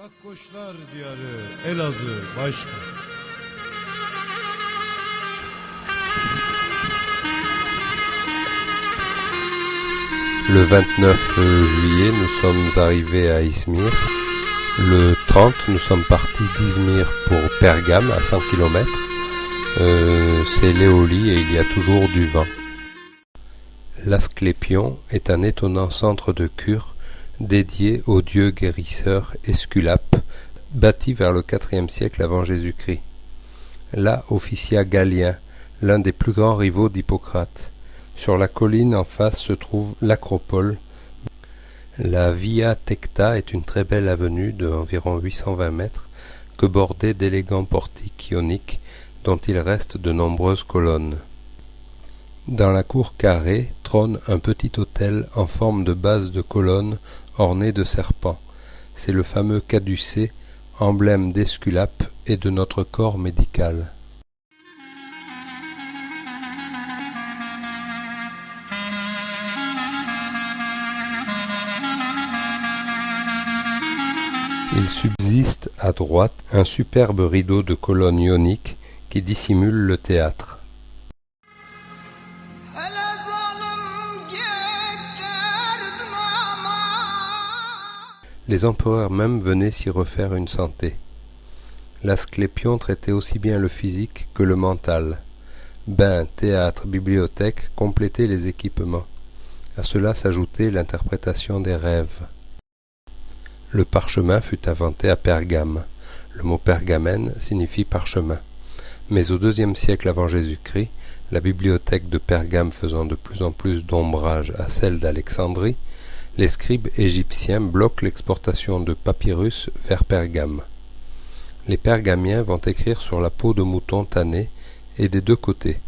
Gakkoşlar diyarı Elazığ başka. Le 29 juillet, nous sommes arrivés à Izmir. Le 30, nous sommes partis d'Izmir pour Pergame, à 100 km. C'est l'éolie et il y a toujours du vent. L'Asclépion est un étonnant centre de cure dédié au dieu guérisseur Esculape, bâti vers le IVe siècle avant Jésus-Christ. Là officia Galien, l'un des plus grands rivaux d'Hippocrate. Sur la colline en face se trouve l'acropole. La Via Tecta est une très belle avenue d'environ 820 mètres que bordaient d'élégants portiques ioniques dont il reste de nombreuses colonnes. Dans la cour carrée trône un petit autel en forme de base de colonne orné de serpents. C'est le fameux caducée, emblème d'Esculape et de notre corps médical. Il subsiste à droite un superbe rideau de colonnes ioniques qui dissimule le théâtre. Les empereurs même venaient s'y refaire une santé. L'Asclépion traitait aussi bien le physique que le mental. Bains, théâtre, bibliothèque complétaient les équipements. À cela s'ajoutait l'interprétation des rêves. Le parchemin fut inventé à Pergame. Le mot pergamène signifie parchemin. Mais au IIe siècle avant Jésus-Christ, la bibliothèque de Pergame faisant de plus en plus d'ombrage à celle d'Alexandrie, les scribes égyptiens bloquent l'exportation de papyrus vers Pergame. Les Pergamiens vont écrire sur la peau de mouton tannée et des deux côtés.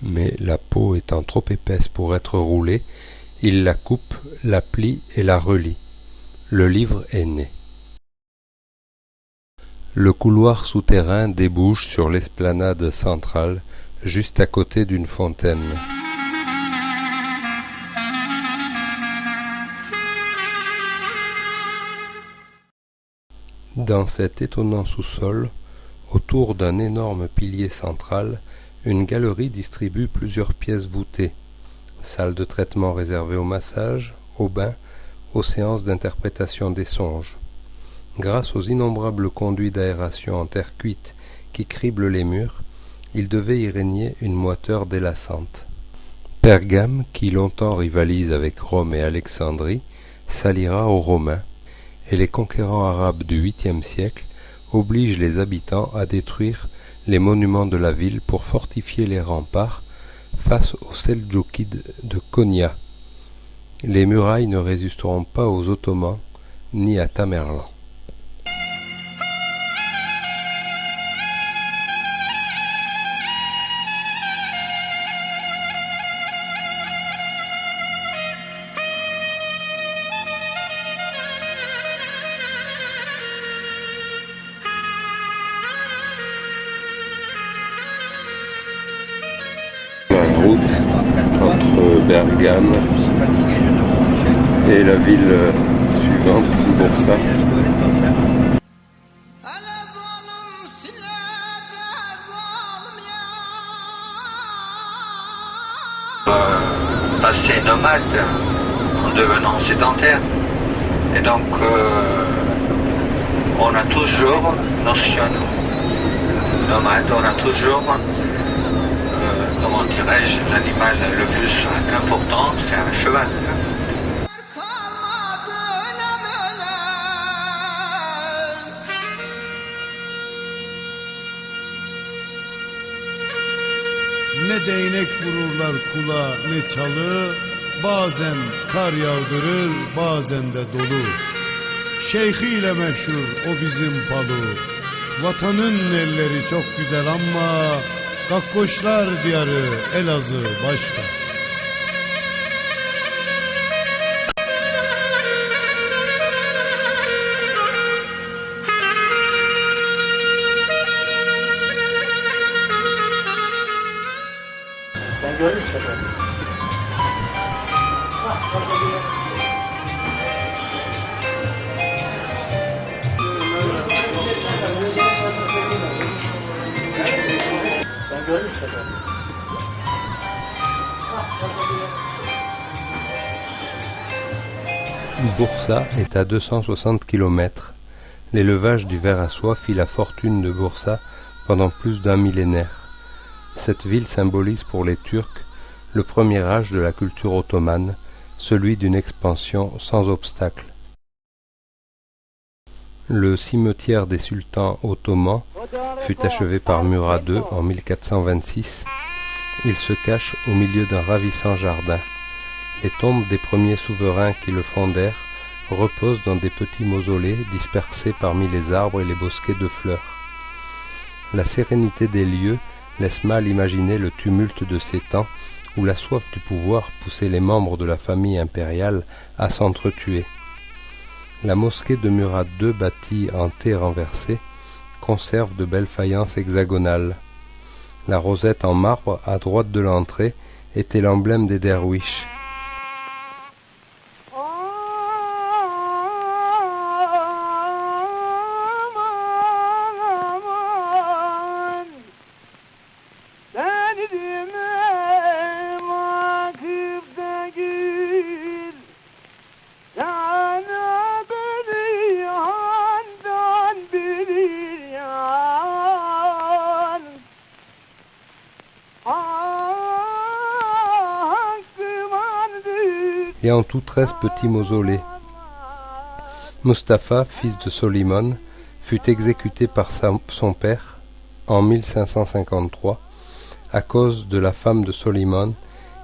Mais la peau étant trop épaisse pour être roulée, ils la coupent, la plient et la relient. Le livre est né. Le couloir souterrain débouche sur l'esplanade centrale, juste à côté d'une fontaine. Dans cet étonnant sous-sol, autour d'un énorme pilier central, une galerie distribue plusieurs pièces voûtées. Salle de traitement réservée au massage, au bain, aux séances d'interprétation des songes. Grâce aux innombrables conduits d'aération en terre cuite qui criblent les murs, il devait y régner une moiteur délassante. Pergame, qui longtemps rivalise avec Rome et Alexandrie, s'alliera aux Romains, et les conquérants arabes du 8e siècle obligent les habitants à détruire les monuments de la ville pour fortifier les remparts face aux Seldjoukides de Konya. Les murailles ne résisteront pas aux Ottomans ni à Tamerlan. La route entre Bergame et la ville suivante, Bursa. Passer nomade en devenant sédentaire. Et donc, on a toujours notion nomade, on a toujours, comment dirais-je, l'animal le plus important, c'est un cheval. Ne değnek vururlar kula ne çalı, bazen kar yağdırır bazen de dolu. Şeyhiyle meşhur o bizim Palu. Vatanın elleri çok güzel ama Gakkoşlar diyarı Elazığ başka. Sen gördün mü sefer? Bursa est à 260 km. L'élevage du ver à soie fit la fortune de Bursa pendant plus d'un millénaire. Cette ville symbolise pour les Turcs le premier âge de la culture ottomane, celui d'une expansion sans obstacle. Le cimetière des sultans ottomans fut achevé par Murat II en 1426. Il se cache au milieu d'un ravissant jardin. Les tombes des premiers souverains qui le fondèrent reposent dans des petits mausolées dispersés parmi les arbres et les bosquets de fleurs. La sérénité des lieux laisse mal imaginer le tumulte de ces temps où la soif du pouvoir poussait les membres de la famille impériale à s'entretuer. La mosquée de Murat II, bâtie en T renversé, conserve de belles faïences hexagonales. La rosette en marbre à droite de l'entrée était l'emblème des derwiches. Il y a en tout 13 petits mausolées. Mustapha, fils de Solimon, fut exécuté par son père en 1553 à cause de la femme de Solimon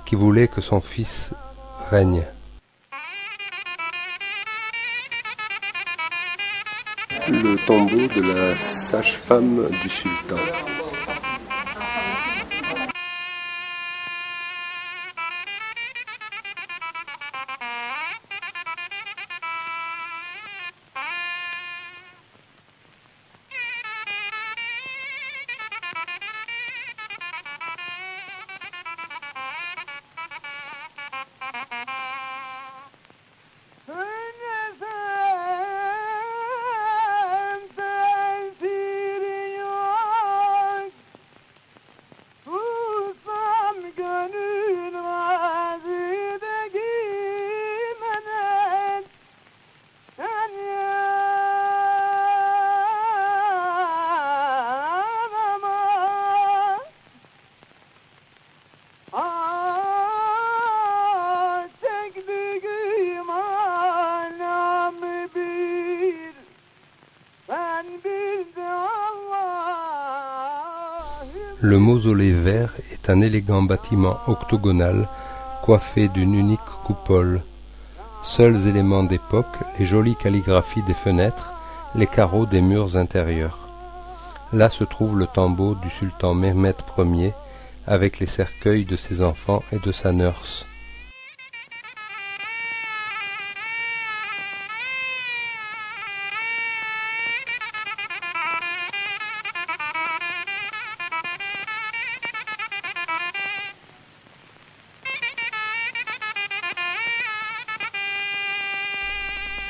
qui voulait que son fils règne. Le tombeau de la sage-femme du sultan. Le mausolée vert est un élégant bâtiment octogonal coiffé d'une unique coupole. Seuls éléments d'époque, les jolies calligraphies des fenêtres, les carreaux des murs intérieurs. Là se trouve le tombeau du sultan Mehmed Ier avec les cercueils de ses enfants et de sa nurse.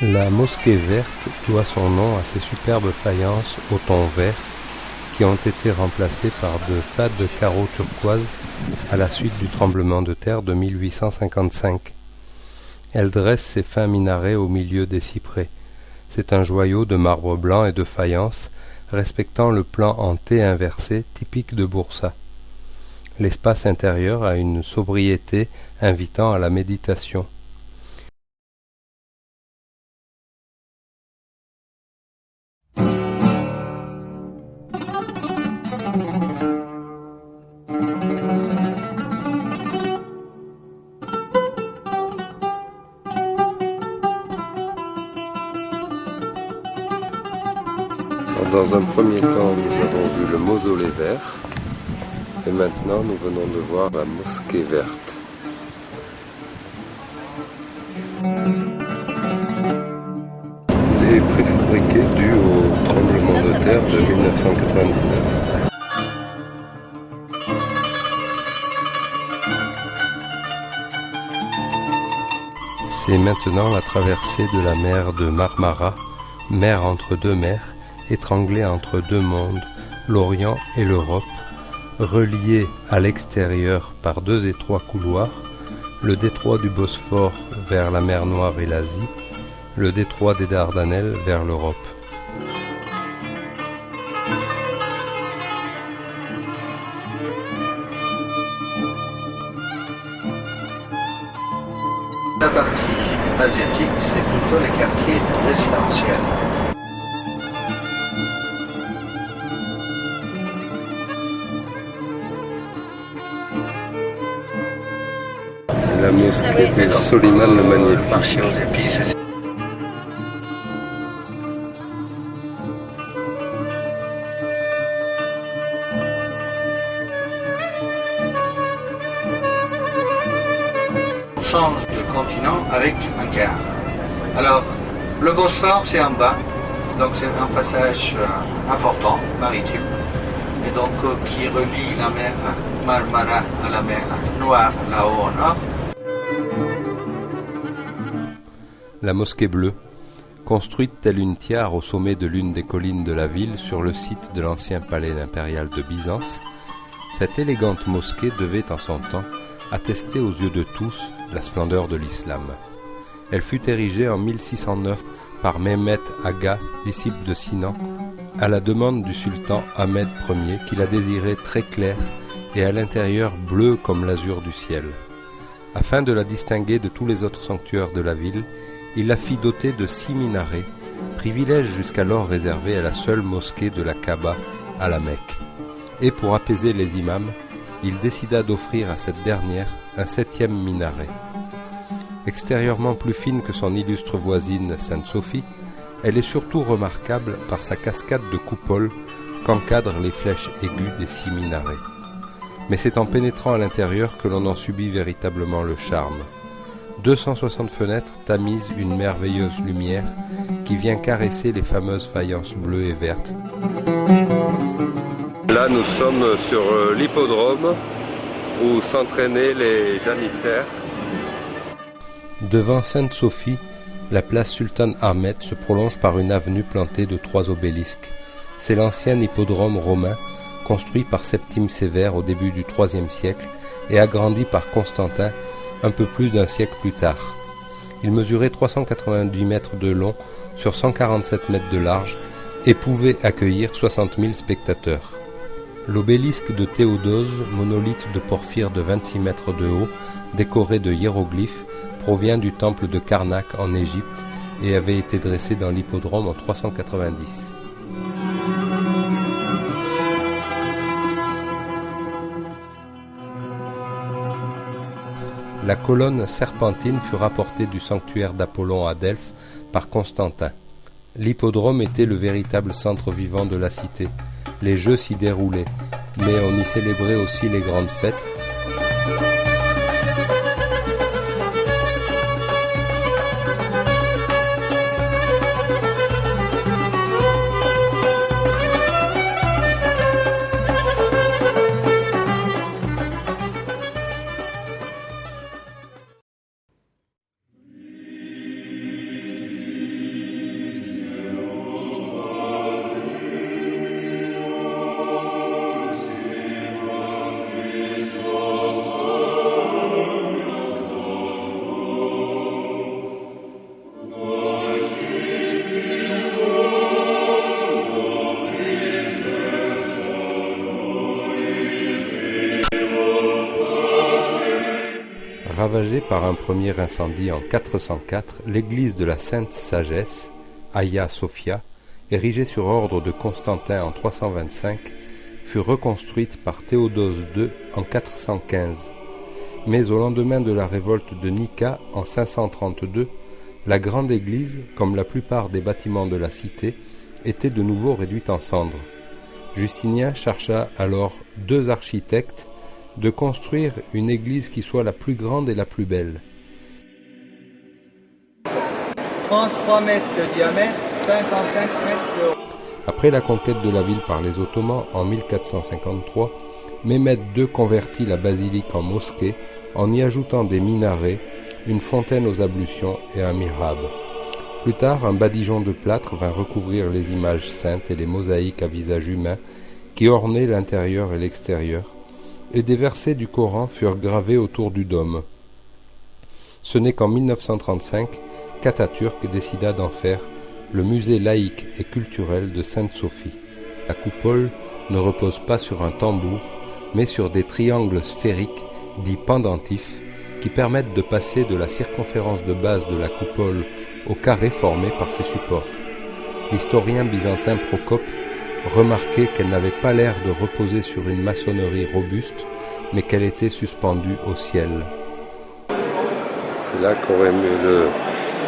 La mosquée verte doit son nom à ses superbes faïences au ton vert qui ont été remplacées par de fades carreaux turquoises à la suite du tremblement de terre de 1855. Elle dresse ses fins minarets au milieu des cyprès. C'est un joyau de marbre blanc et de faïence respectant le plan en T inversé typique de Bursa. L'espace intérieur a une sobriété invitant à la méditation. Dans un premier temps, nous avons vu le mausolée vert et maintenant nous venons de voir la mosquée verte. Des préfabriqués dus au tremblement de terre de 1999. C'est maintenant la traversée de la mer de Marmara, mer entre deux mers, étranglée entre deux mondes, l'Orient et l'Europe, Relié à l'extérieur par deux étroits couloirs, le détroit du Bosphore vers la mer Noire et l'Asie, le détroit des Dardanelles vers l'Europe. La partie asiatique, c'est plutôt les quartiers résidentiels. La mosquée de Soliman le Magnifique. Marché aux épices. On change de continent avec un quart. Alors, le Bosphore, c'est en bas. Donc, c'est un passage important, maritime. Et donc, qui relie la mer Marmara à la mer Noire, là-haut au nord. La mosquée bleue, construite telle une tiare au sommet de l'une des collines de la ville sur le site de l'ancien palais impérial de Byzance, cette élégante mosquée devait en son temps attester aux yeux de tous la splendeur de l'islam. Elle fut érigée en 1609 par Mehmet Aga, disciple de Sinan, à la demande du sultan Ahmed Ier qui la désirait très claire et à l'intérieur bleu comme l'azur du ciel. Afin de la distinguer de tous les autres sanctuaires de la ville, il la fit doter de 6 minarets, privilège jusqu'alors réservé à la seule mosquée de la Kaaba à la Mecque. Et pour apaiser les imams, il décida d'offrir à cette dernière un 7e minaret. Extérieurement plus fine que son illustre voisine Sainte-Sophie, elle est surtout remarquable par sa cascade de coupoles qu'encadrent les flèches aiguës des 6 minarets. Mais c'est en pénétrant à l'intérieur que l'on en subit véritablement le charme. 260 fenêtres tamisent une merveilleuse lumière qui vient caresser les fameuses faïences bleues et vertes. Là, nous sommes sur l'hippodrome où s'entraînaient les janissaires. Devant Sainte-Sophie, la place Sultan Ahmed se prolonge par une avenue plantée de 3 obélisques. C'est l'ancien hippodrome romain, construit par Septime Sévère au début du IIIe siècle et agrandi par Constantin un peu plus d'un siècle plus tard. Il mesurait 390 mètres de long sur 147 mètres de large et pouvait accueillir 60 000 spectateurs. L'obélisque de Théodose, monolithe de porphyre de 26 mètres de haut, décoré de hiéroglyphes, provient du temple de Karnak en Égypte et avait été dressé dans l'hippodrome en 390. La colonne serpentine fut rapportée du sanctuaire d'Apollon à Delphes par Constantin. L'hippodrome était le véritable centre vivant de la cité. Les jeux s'y déroulaient, mais on y célébrait aussi les grandes fêtes. Ravagée par un premier incendie en 404, l'église de la Sainte Sagesse, Hagia Sophia, érigée sur ordre de Constantin en 325, fut reconstruite par Théodose II en 415. Mais au lendemain de la révolte de Nika en 532, la grande église, comme la plupart des bâtiments de la cité, était de nouveau réduite en cendres. Justinien chercha alors 2 architectes de construire une église qui soit la plus grande et la plus belle. 33 mètres de diamètre, 55 mètres de haut. Après la conquête de la ville par les Ottomans en 1453, Mehmet II convertit la basilique en mosquée en y ajoutant des minarets, une fontaine aux ablutions et un mihrab. Plus tard, un badigeon de plâtre vint recouvrir les images saintes et les mosaïques à visage humain qui ornaient l'intérieur et l'extérieur, et des versets du Coran furent gravés autour du dôme. Ce n'est qu'en 1935 qu'Atatürk décida d'en faire le musée laïque et culturel de Sainte-Sophie. La coupole ne repose pas sur un tambour, mais sur des triangles sphériques dits pendentifs qui permettent de passer de la circonférence de base de la coupole au carré formé par ses supports. L'historien byzantin Procope remarquait qu'elle n'avait pas l'air de reposer sur une maçonnerie robuste, mais qu'elle était suspendue au ciel. C'est là qu'aurait mis le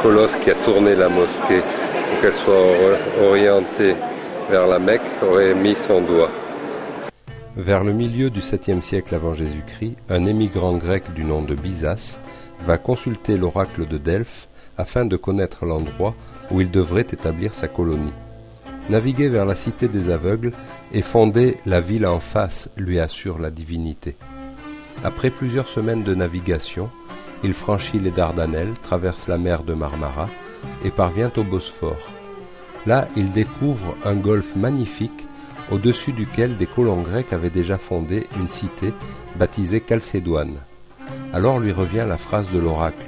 colosse qui a tourné la mosquée pour qu'elle soit orientée vers la Mecque, aurait mis son doigt. Vers le milieu du 7e siècle avant Jésus-Christ, un émigrant grec du nom de Byzas va consulter l'oracle de Delphes afin de connaître l'endroit où il devrait établir sa colonie. Naviguer vers la cité des aveugles et fonder la ville en face, lui assure la divinité. Après plusieurs semaines de navigation, il franchit les Dardanelles, traverse la mer de Marmara et parvient au Bosphore. Là, il découvre un golfe magnifique au-dessus duquel des colons grecs avaient déjà fondé une cité baptisée Chalcédoine. Alors lui revient la phrase de l'oracle.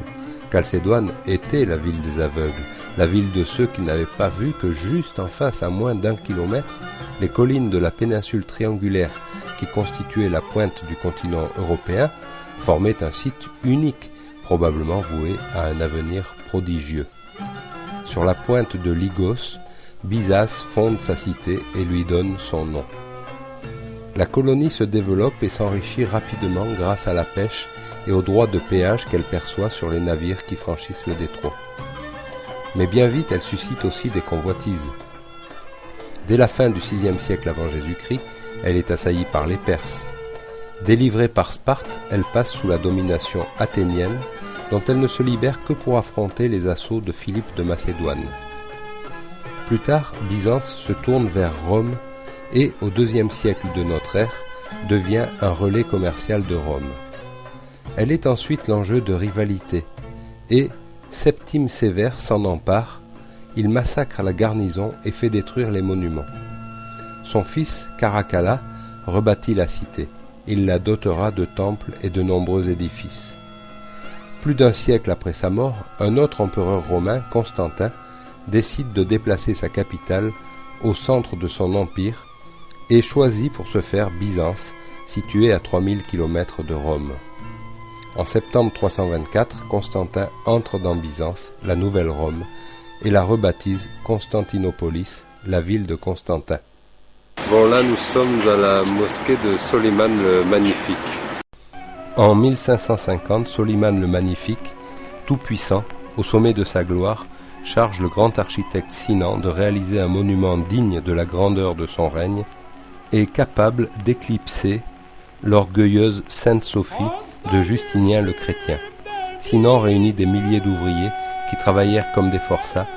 Chalcédoine était la ville des aveugles, la ville de ceux qui n'avaient pas vu que juste en face, à moins d'1 kilomètre, les collines de la péninsule triangulaire qui constituait la pointe du continent européen formaient un site unique, probablement voué à un avenir prodigieux. Sur la pointe de Lygos, Byzas fonde sa cité et lui donne son nom. La colonie se développe et s'enrichit rapidement grâce à la pêche et aux droits de péage qu'elle perçoit sur les navires qui franchissent le détroit. Mais bien vite, elle suscite aussi des convoitises. Dès la fin du VIe siècle avant Jésus-Christ, elle est assaillie par les Perses. Délivrée par Sparte, elle passe sous la domination athénienne, dont elle ne se libère que pour affronter les assauts de Philippe de Macédoine. Plus tard, Byzance se tourne vers Rome et, au IIe siècle de notre ère, devient un relais commercial de Rome. Elle est ensuite l'enjeu de rivalité, et Septime Sévère s'en empare, il massacre la garnison et fait détruire les monuments. Son fils, Caracalla, rebâtit la cité. Il la dotera de temples et de nombreux édifices. Plus d'un siècle après sa mort, un autre empereur romain, Constantin, décide de déplacer sa capitale au centre de son empire et choisit pour ce faire Byzance, située à 3000 km de Rome. En septembre 324, Constantin entre dans Byzance, la nouvelle Rome, et la rebaptise Constantinopolis, la ville de Constantin. Bon, là nous sommes à la mosquée de Soliman le Magnifique. En 1550, Soliman le Magnifique, tout-puissant, au sommet de sa gloire, charge le grand architecte Sinan de réaliser un monument digne de la grandeur de son règne et capable d'éclipser l'orgueilleuse Sainte Sophie de Justinien le Chrétien. Sinan réunit des milliers d'ouvriers qui travaillèrent comme des forçats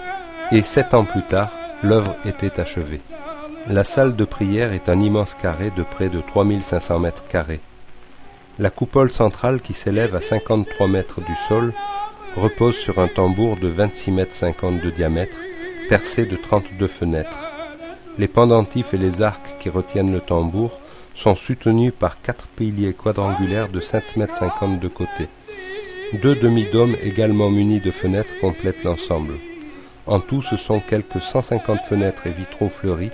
et 7 ans plus tard, l'œuvre était achevée. La salle de prière est un immense carré de près de 3500 mètres carrés. La coupole centrale, qui s'élève à 53 mètres du sol, repose sur un tambour de 26,50 mètres de diamètre, percé de 32 fenêtres. Les pendentifs et les arcs qui retiennent le tambour sont soutenus par 4 piliers quadrangulaires de 5,50 mètres de côté. 2 demi-dômes également munis de fenêtres complètent l'ensemble. En tout, ce sont quelques 150 fenêtres et vitraux fleuris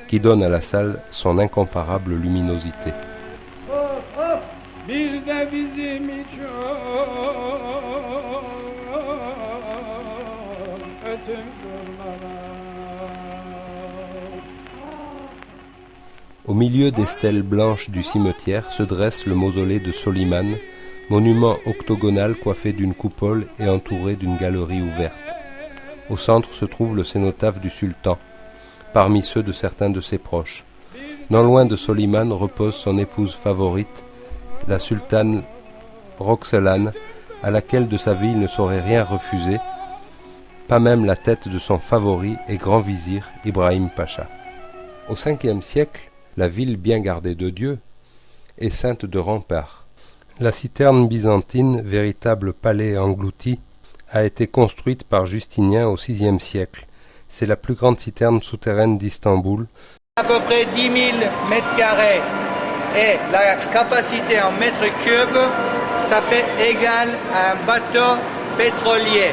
qui donnent à la salle son incomparable luminosité. Au milieu des stèles blanches du cimetière se dresse le mausolée de Soliman, monument octogonal coiffé d'une coupole et entouré d'une galerie ouverte. Au centre se trouve le cénotaphe du sultan, parmi ceux de certains de ses proches. Non loin de Soliman repose son épouse favorite, la sultane Roxelane, à laquelle de sa vie il ne saurait rien refuser, pas même la tête de son favori et grand vizir Ibrahim Pacha. Au 5e siècle, la ville bien gardée de Dieu est ceinte de remparts. La citerne byzantine, véritable palais englouti, a été construite par Justinien au VIe siècle. C'est la plus grande citerne souterraine d'Istanbul, À peu près 10 000 mètres carrés et la capacité en mètres cubes, ça fait égal à un bateau pétrolier.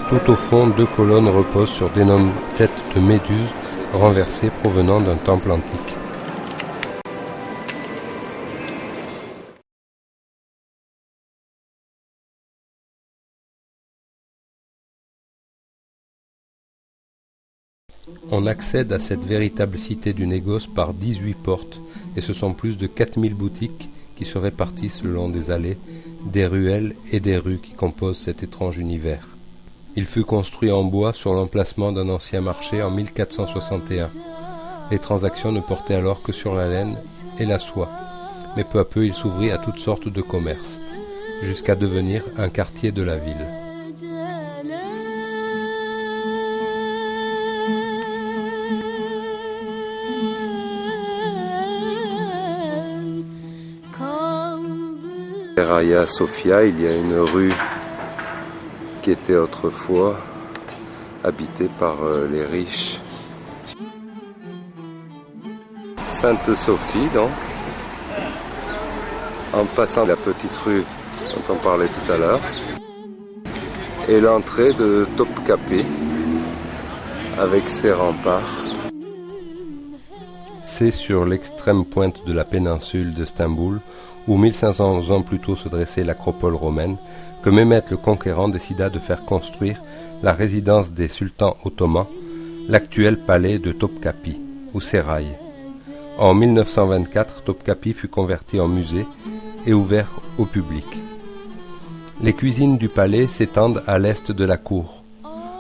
Tout au fond, 2 colonnes reposent sur d'énormes têtes de méduses renversées provenant d'un temple antique. On accède à cette véritable cité du négoce par 18 portes, et ce sont plus de 4000 boutiques qui se répartissent le long des allées, des ruelles et des rues qui composent cet étrange univers. Il fut construit en bois sur l'emplacement d'un ancien marché en 1461. Les transactions ne portaient alors que sur la laine et la soie, mais peu à peu il s'ouvrit à toutes sortes de commerces, jusqu'à devenir un quartier de la ville. À Hagia Sophia, il y a une rue qui était autrefois habitée par les riches. Sainte-Sophie, donc, en passant la petite rue dont on parlait tout à l'heure, et l'entrée de Topkapi avec ses remparts. C'est sur l'extrême pointe de la péninsule de Stamboul, où 1500 ans plus tôt se dressait l'acropole romaine, que Mehmet le Conquérant décida de faire construire la résidence des sultans ottomans, l'actuel palais de Topkapi, ou Sérail. En 1924, Topkapi fut converti en musée et ouvert au public. Les cuisines du palais s'étendent à l'est de la cour.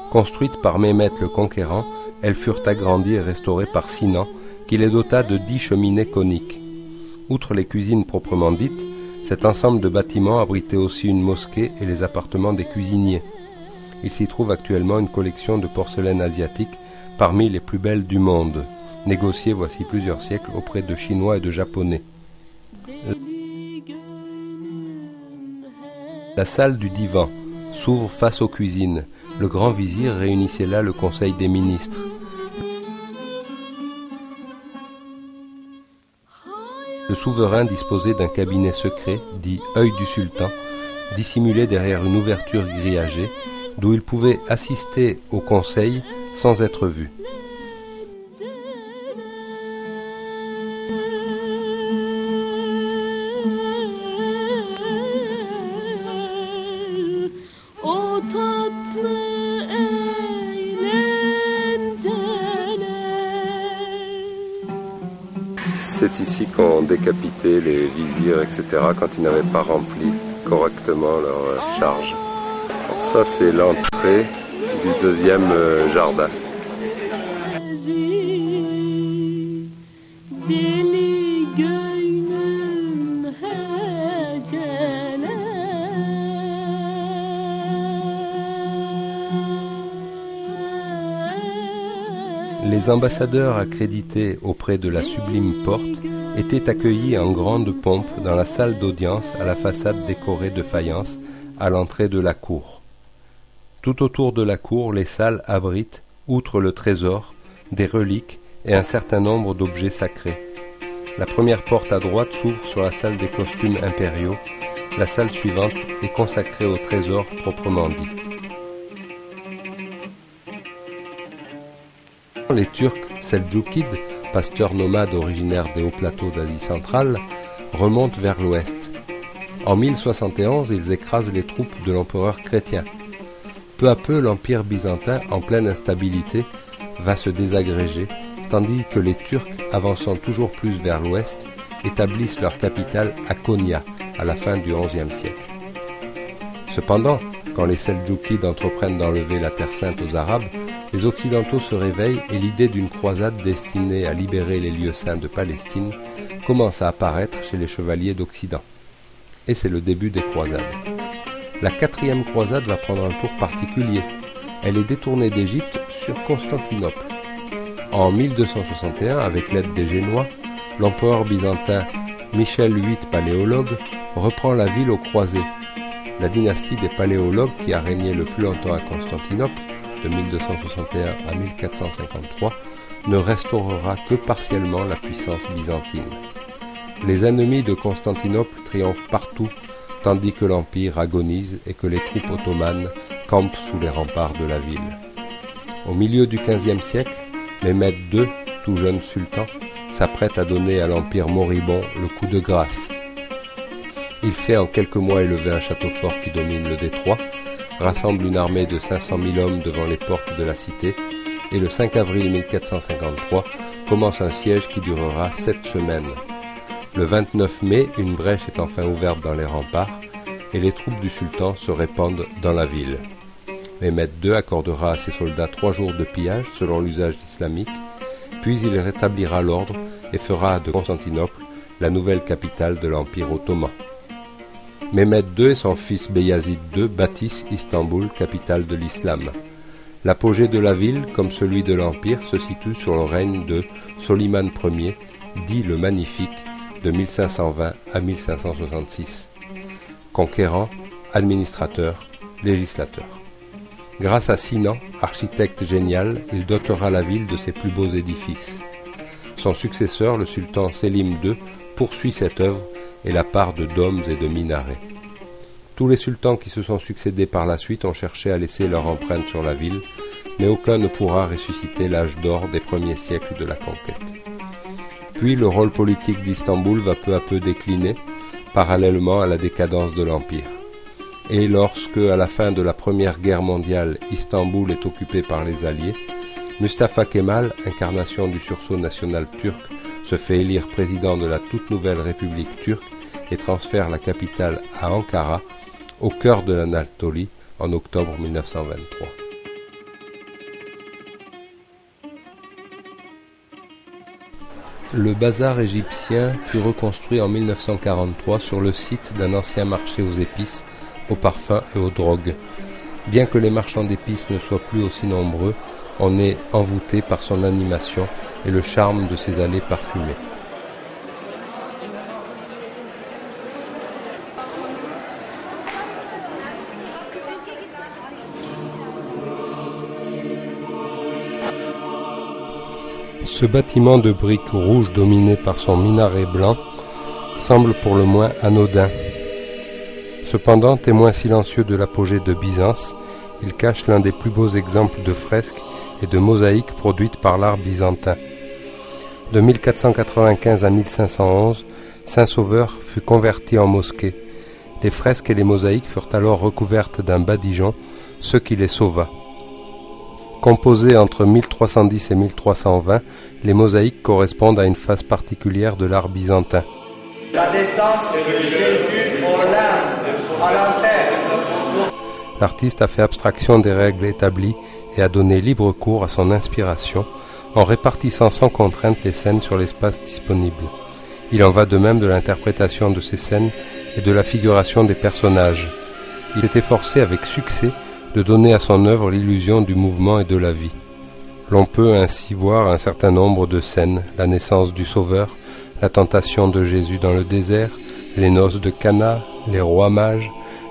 Construites par Mehmet le Conquérant, elles furent agrandies et restaurées par Sinan, qui les dota de 10 cheminées coniques. Outre les cuisines proprement dites, cet ensemble de bâtiments abritait aussi une mosquée et les appartements des cuisiniers. Il s'y trouve actuellement une collection de porcelaine asiatique parmi les plus belles du monde, négociée voici plusieurs siècles auprès de Chinois et de Japonais. La salle du divan s'ouvre face aux cuisines. Le grand vizir réunissait là le conseil des ministres. Le souverain disposait d'un cabinet secret, dit « œil du sultan », dissimulé derrière une ouverture grillagée, d'où il pouvait assister au conseil sans être vu. C'est ici qu'on décapitait les vizirs, etc., quand ils n'avaient pas rempli correctement leur charge. Alors ça, c'est l'entrée du deuxième jardin. Les ambassadeurs accrédités auprès de la sublime porte étaient accueillis en grande pompe dans la salle d'audience à la façade décorée de faïence à l'entrée de la cour. Tout autour de la cour, les salles abritent, outre le trésor, des reliques et un certain nombre d'objets sacrés. La première porte à droite s'ouvre sur la salle des costumes impériaux. La salle suivante est consacrée au trésor proprement dit. Les Turcs seldjoukides, pasteurs nomades originaires des hauts plateaux d'Asie centrale, remontent vers l'ouest. En 1071, ils écrasent les troupes de l'empereur chrétien. Peu à peu, l'empire byzantin, en pleine instabilité, va se désagréger, tandis que les Turcs, avançant toujours plus vers l'ouest, établissent leur capitale à Konya, à la fin du XIe siècle. Cependant, quand les Seldjoukides entreprennent d'enlever la Terre Sainte aux Arabes, les Occidentaux se réveillent et l'idée d'une croisade destinée à libérer les lieux saints de Palestine commence à apparaître chez les chevaliers d'Occident. Et c'est le début des croisades. La 4e croisade va prendre un tour particulier. elle est détournée d'Égypte sur Constantinople. En 1261, avec l'aide des Génois, l'empereur byzantin Michel VIII Paléologue reprend la ville aux croisés. La dynastie des Paléologues, qui a régné le plus longtemps à Constantinople, de 1261 à 1453, ne restaurera que partiellement la puissance byzantine. Les ennemis de Constantinople triomphent partout, tandis que l'Empire agonise et que les troupes ottomanes campent sous les remparts de la ville. Au milieu du XVe siècle, Mehmed II, tout jeune sultan, s'apprête à donner à l'Empire moribond le coup de grâce. Il fait en quelques mois élever un château fort qui domine le détroit, rassemble une armée de 500 000 hommes devant les portes de la cité, et le 5 avril 1453 commence un siège qui durera 7 semaines. Le 29 mai, une brèche est enfin ouverte dans les remparts, et les troupes du sultan se répandent dans la ville. Mehmed II accordera à ses soldats 3 jours de pillage selon l'usage islamique, puis il rétablira l'ordre et fera de Constantinople la nouvelle capitale de l'Empire ottoman. Mehmed II et son fils Beyazid II bâtissent Istanbul, capitale de l'islam. L'apogée de la ville, comme celui de l'Empire, se situe sur le règne de Soliman Ier, dit le Magnifique, de 1520 à 1566. Conquérant, administrateur, législateur. Grâce à Sinan, architecte génial, il dotera la ville de ses plus beaux édifices. Son successeur, le sultan Sélim II, poursuit cette œuvre et la part de dômes et de minarets. Tous les sultans qui se sont succédés par la suite ont cherché à laisser leur empreinte sur la ville, mais aucun ne pourra ressusciter l'âge d'or des premiers siècles de la conquête. Puis le rôle politique d'Istanbul va peu à peu décliner, parallèlement à la décadence de l'Empire. Et lorsque, à la fin de la Première Guerre mondiale, Istanbul est occupée par les Alliés, Mustafa Kemal, incarnation du sursaut national turc, se fait élire président de la toute nouvelle République turque et transfère la capitale à Ankara, au cœur de l'Anatolie, en octobre 1923. Le bazar égyptien fut reconstruit en 1943 sur le site d'un ancien marché aux épices, aux parfums et aux drogues. Bien que les marchands d'épices ne soient plus aussi nombreux, on est envoûté par son animation et le charme de ses allées parfumées. Ce bâtiment de briques rouges dominé par son minaret blanc semble pour le moins anodin. Cependant, témoin silencieux de l'apogée de Byzance, il cache l'un des plus beaux exemples de fresques et de mosaïques produites par l'art byzantin. De 1495 à 1511, Saint-Sauveur fut converti en mosquée. Les fresques et les mosaïques furent alors recouvertes d'un badigeon, ce qui les sauva. Composées entre 1310 et 1320, les mosaïques correspondent à une phase particulière de l'art byzantin. La descente de Jésus au limbe, à l'enfer. L'artiste a fait abstraction des règles établies et a donné libre cours à son inspiration en répartissant sans contrainte les scènes sur l'espace disponible. Il en va de même de l'interprétation de ces scènes et de la figuration des personnages. Il s'est efforcé avec succès de donner à son œuvre l'illusion du mouvement et de la vie. L'on peut ainsi voir un certain nombre de scènes, la naissance du Sauveur, la tentation de Jésus dans le désert, les noces de Cana, les rois mages,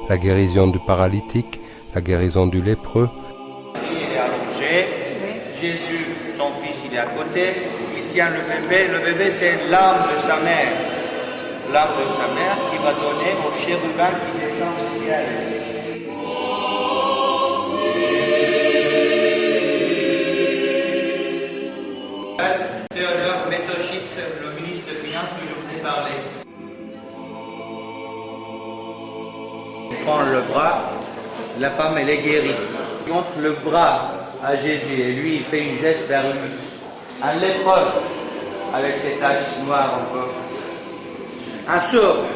la guérison du paralytique, la guérison du lépreux. Il est allongé, Jésus, son fils, il est à côté, il tient le bébé c'est l'âme de sa mère. L'âme de sa mère qui va donner au chérubin qui descend du ciel. Théodore Métochite, le ministre des Finances que je vous ai parlé. Il prend le bras, la femme elle est guérie. Il montre le bras à Jésus et lui il fait une geste vers lui. Un lépreux avec ses taches noires encore. Un sourd.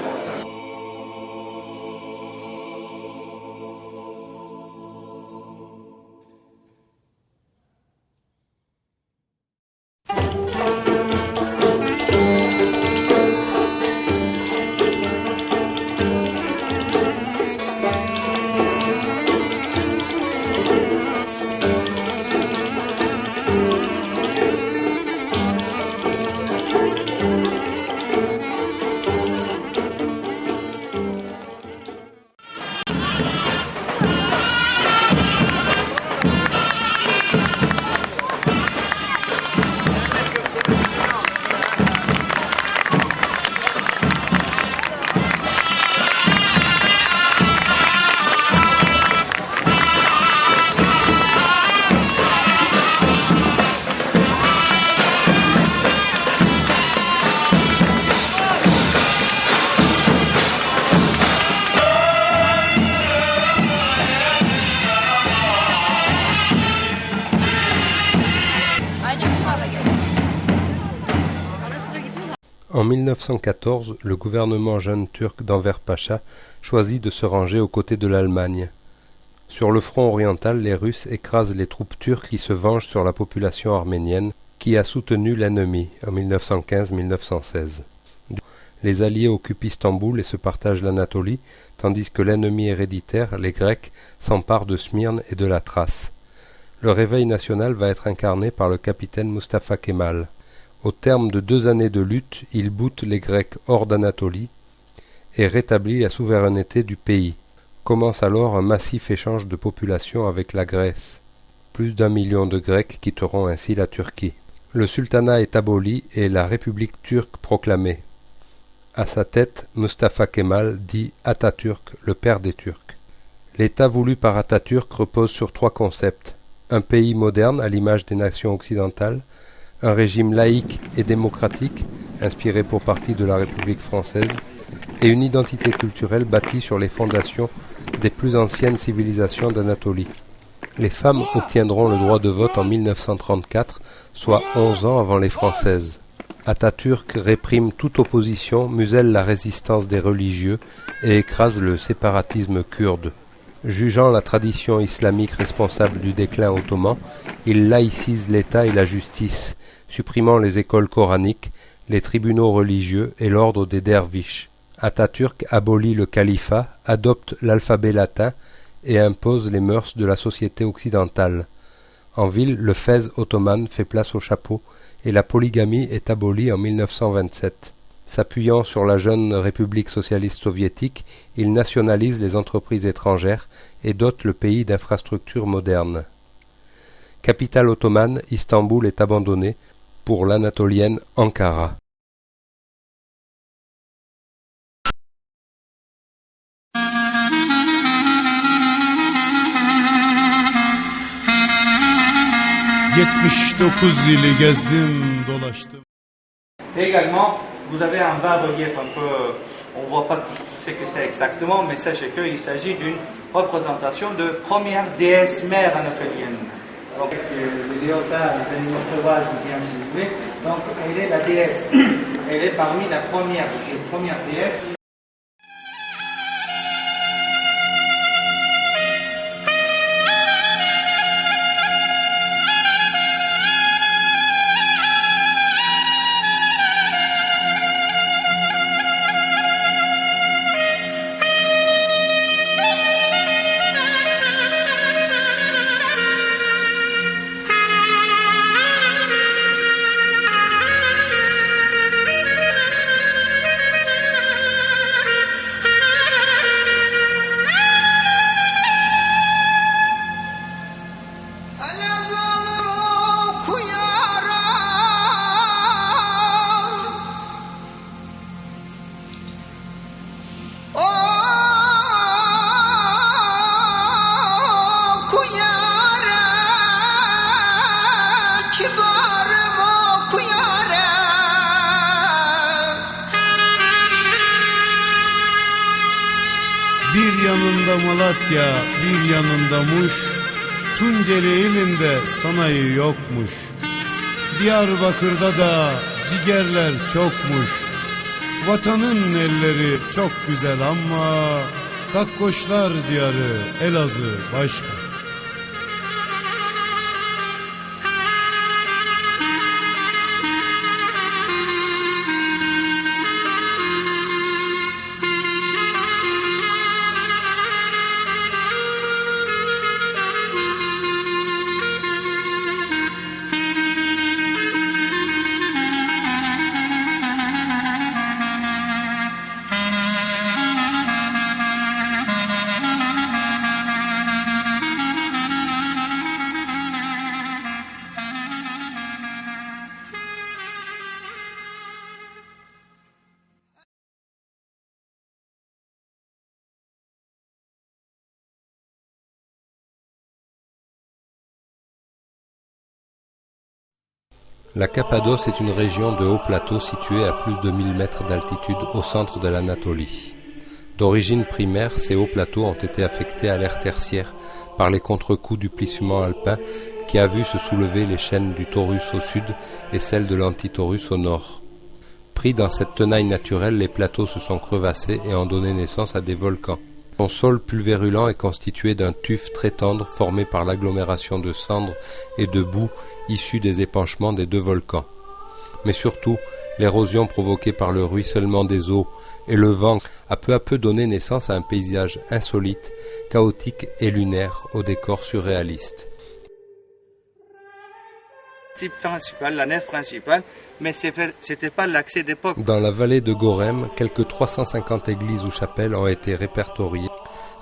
En 1914, le gouvernement jeune turc d'Enver Pacha choisit de se ranger aux côtés de l'Allemagne. Sur le front oriental, les Russes écrasent les troupes turques qui se vengent sur la population arménienne qui a soutenu l'ennemi en 1915-1916. Les Alliés occupent Istanbul et se partagent l'Anatolie, tandis que l'ennemi héréditaire, les Grecs, s'empare de Smyrne et de la Thrace. Le réveil national va être incarné par le capitaine Mustafa Kemal. Au terme de 2 années de lutte, il boute les Grecs hors d'Anatolie et rétablit la souveraineté du pays. Commence alors un massif échange de population avec la Grèce. Plus d'1 million de Grecs quitteront ainsi la Turquie. Le sultanat est aboli et la République turque proclamée. À sa tête, Mustafa Kemal dit Atatürk, le père des Turcs. L'État voulu par Atatürk repose sur 3 concepts. Un pays moderne à l'image des nations occidentales, un régime laïque et démocratique, inspiré pour partie de la République française, et une identité culturelle bâtie sur les fondations des plus anciennes civilisations d'Anatolie. Les femmes obtiendront le droit de vote en 1934, soit 11 ans avant les Françaises. Atatürk réprime toute opposition, muselle la résistance des religieux et écrase le séparatisme kurde. Jugeant la tradition islamique responsable du déclin ottoman, il laïcise l'État et la justice, supprimant les écoles coraniques, les tribunaux religieux et l'ordre des derviches. Atatürk abolit le califat, adopte l'alphabet latin et impose les mœurs de la société occidentale. En ville, le fez ottoman fait place au chapeau et la polygamie est abolie en 1927. S'appuyant sur la jeune République socialiste soviétique, il nationalise les entreprises étrangères et dote le pays d'infrastructures modernes. Capitale ottomane, Istanbul est abandonnée pour l'anatolienne Ankara. Également, vous avez un bas-relief un peu, on ne voit pas tout ce que c'est exactement, mais sachez qu'il s'agit d'une représentation de première déesse mère anatolienne. Donc, le léopard, les animaux sauvages, bien si vous voulez. Donc, elle est la déesse. Elle est parmi les premières déesses. Bir yanında Malatya, bir yanında Muş, Tunceli ilinde sanayi yokmuş. Diyarbakır'da da cigerler çokmuş. Vatanın elleri çok güzel ama Kakkoşlar diyarı Elazığ başka. La Cappadoce est une région de haut plateau située à plus de 1000 mètres d'altitude au centre de l'Anatolie. D'origine primaire, ces hauts plateaux ont été affectés à l'ère tertiaire par les contre-coups du plissement alpin qui a vu se soulever les chaînes du Taurus au sud et celles de l'Antitaurus au nord. Pris dans cette tenaille naturelle, les plateaux se sont crevassés et ont donné naissance à des volcans. Son sol pulvérulent est constitué d'un tuf très tendre formé par l'agglomération de cendres et de boue issues des épanchements des deux volcans. Mais surtout, l'érosion provoquée par le ruissellement des eaux et le vent a peu à peu donné naissance à un paysage insolite, chaotique et lunaire au décor surréaliste. Type principal, la nef principale, mais c'était pas l'accès d'époque. Dans la vallée de Gorem, quelques 350 églises ou chapelles ont été répertoriées.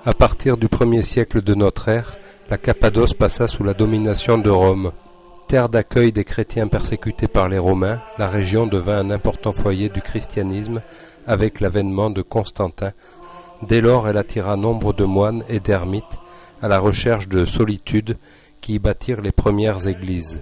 À partir du 1er siècle de notre ère, la Cappadoce passa sous la domination de Rome. Terre d'accueil des chrétiens persécutés par les Romains, la région devint un important foyer du christianisme avec l'avènement de Constantin. Dès lors, elle attira nombre de moines et d'ermites à la recherche de solitude qui y bâtirent les premières églises.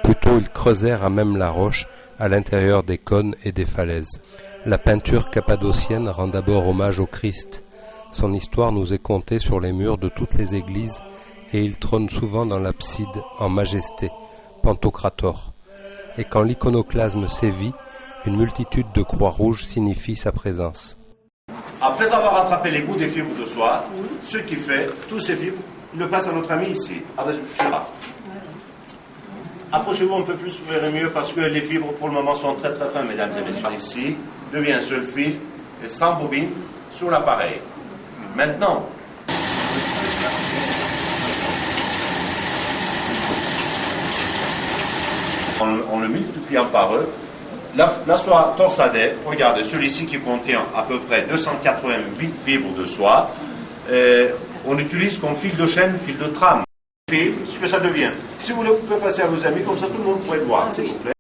Plutôt, ils creusèrent à même la roche, à l'intérieur des cônes et des falaises. La peinture cappadocienne rend d'abord hommage au Christ. Son histoire nous est contée sur les murs de toutes les églises et il trône souvent dans l'abside en majesté, Pantocrator. Et quand l'iconoclasme sévit, une multitude de croix rouges signifie sa présence. Après avoir rattrapé les bouts des fibres ce soir, ce qui fait, tous ces fibres, il le passe à notre ami ici. Approchez-vous un peu plus, vous verrez mieux, parce que les fibres pour le moment sont très très fines, mesdames et messieurs. Ici, devient un seul fil et sans bobine sur l'appareil. Maintenant, en le multipliant par eux, la soie torsadée, regardez, celui-ci qui contient à peu près 288 fibres de soie, on utilise comme fil de chaîne, fil de trame. Ce que ça devient. Si vous voulez, vous pouvez passer à vos amis, comme ça tout le monde pourrait le voir, s'il vous plaît.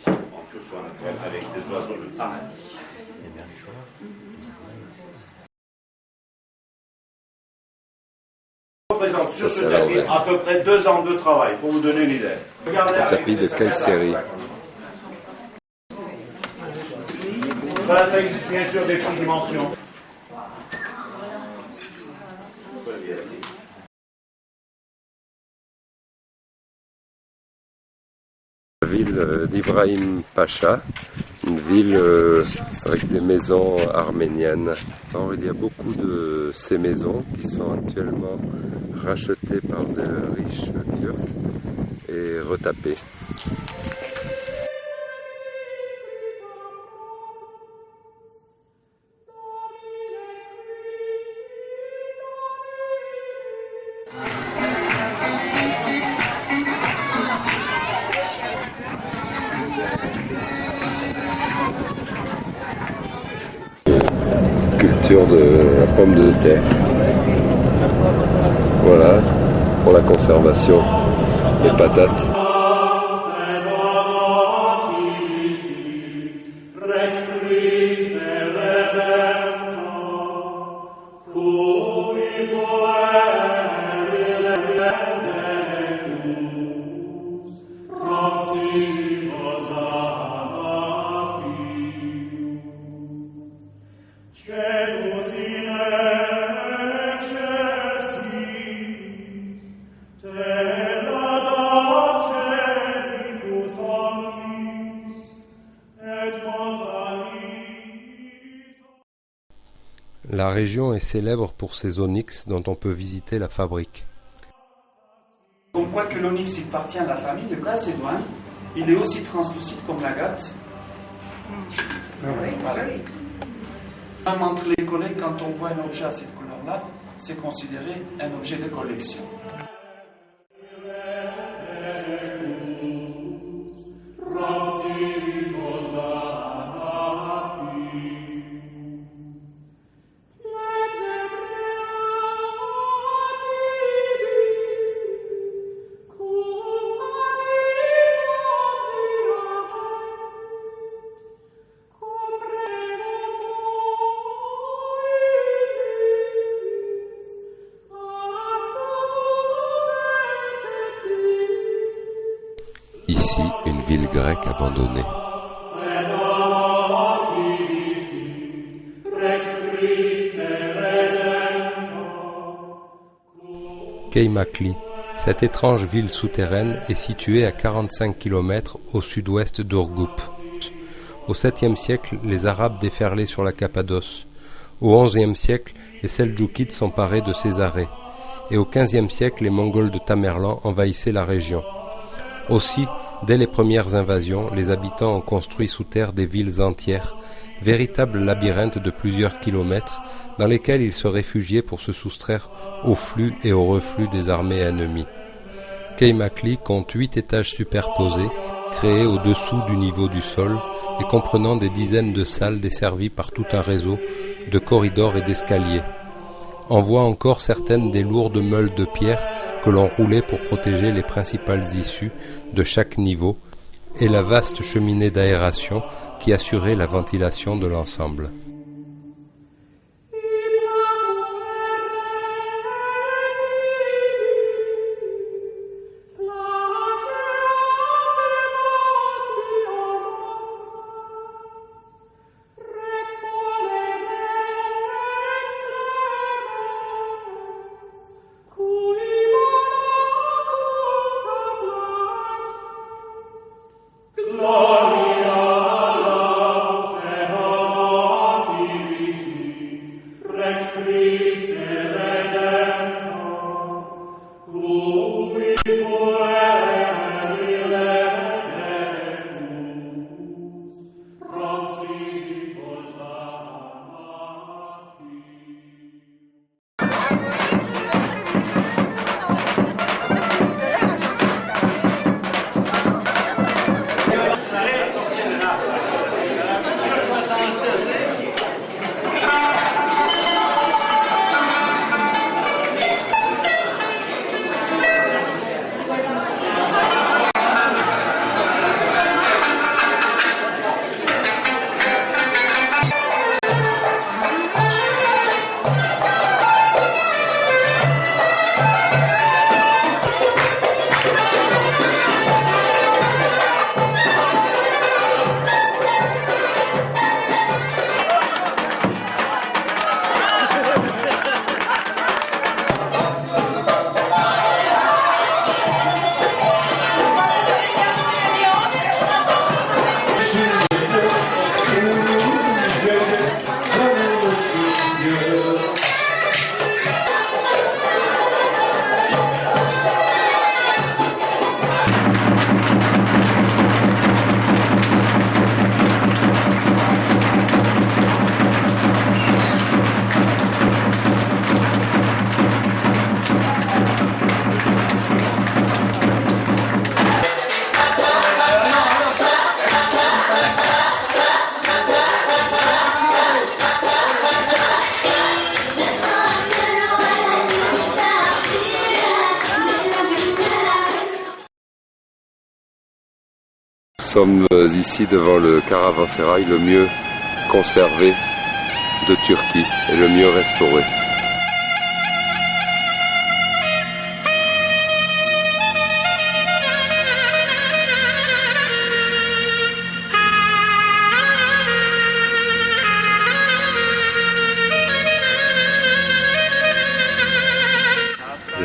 En pure soie naturelle, avec des oiseaux de taille. Représente sur ce tapis à peu près 2 ans de travail, pour vous donner une idée. Regardez Le tapis de Kayseri. Voilà, ça existe bien sûr des petites dimensions. La ville d'Ibrahim Pacha, une ville avec des maisons arméniennes. Alors, il y a beaucoup de ces maisons qui sont actuellement rachetées par des riches turcs et retapées. Culture de la pomme de terre. Voilà, pour la conservation des patates. La région est célèbre pour ses onyx dont on peut visiter la fabrique. Comme quoi que l'onyx il appartient à la famille de Calcédoine, il est aussi translucide comme l'agate. Voilà. Même entre les collègues, quand on voit un objet à cette couleur-là, c'est considéré un objet de collection. Ici, une ville grecque abandonnée. Keimakli, Cette étrange ville souterraine est située à 45 km au sud-ouest d'Urgup. Au 7e siècle, les Arabes déferlaient sur la Cappadoce. Au 11e siècle, les Seldjoukides s'emparaient de Césarée. Et au 15e siècle, les Mongols de Tamerlan envahissaient la région. Aussi, dès les premières invasions, les habitants ont construit sous terre des villes entières, véritables labyrinthes de plusieurs kilomètres, dans lesquels ils se réfugiaient pour se soustraire au flux et au reflux des armées ennemies. Keimakli compte 8 étages superposés, créés au-dessous du niveau du sol et comprenant des dizaines de salles desservies par tout un réseau de corridors et d'escaliers. On voit encore certaines des lourdes meules de pierre que l'on roulait pour protéger les principales issues de chaque niveau et la vaste cheminée d'aération qui assurait la ventilation de l'ensemble. Nous sommes ici devant le caravansérail le mieux conservé de Turquie et le mieux restauré.